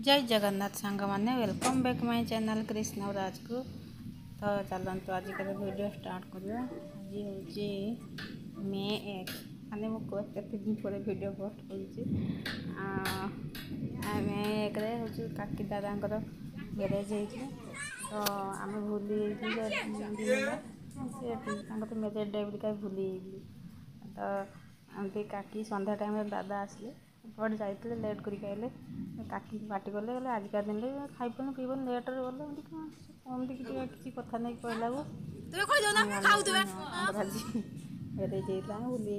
जय जगन्नाथ सांग मैंने welcome back my channel Krishna Raj को। तो चलते आज के वीडियो स्टार्ट करिया। आज हूँ मे 1 माने मुझे दिन पर वीडियो पोस्ट मे 1 हूँ काकी दादा मैरेज हो। तो आम भूली तो मैरेज डे बोलिका भूली तो एमती काकी संध्या टाइम दादा आसले कौटे जाते लेट कर काकी पार्टी कले आजिका दिन खाइबन पीबन लेट्रे गले कमती किसी कथा नहीं कहला मैरेज होता भूली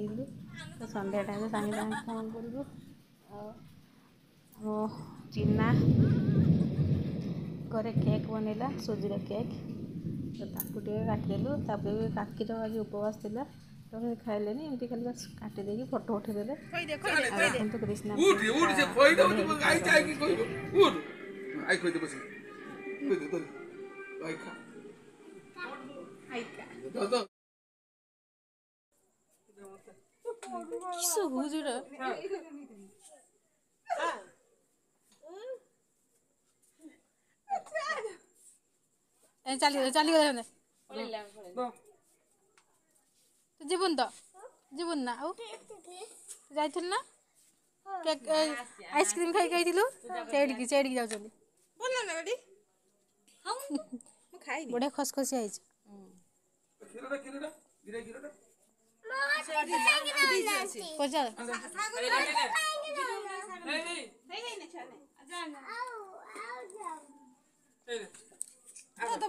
तो संध्या टाइम सागे सागे फोन करूँ मो चिन्ना घरे केक बनैला सुजीर केक तो ताकू काटिदेलु काकीर आज उपवास थिला तो खाइले एमती खाली बस काटिदेकी फोटो उठेदेले देखो कृष्णा चली चली जीवन तो जीवन ना जाइल ना केक आइसक्रीम खाई गई चेड़ी जाऊँ बढ़िया खसखसी आई तो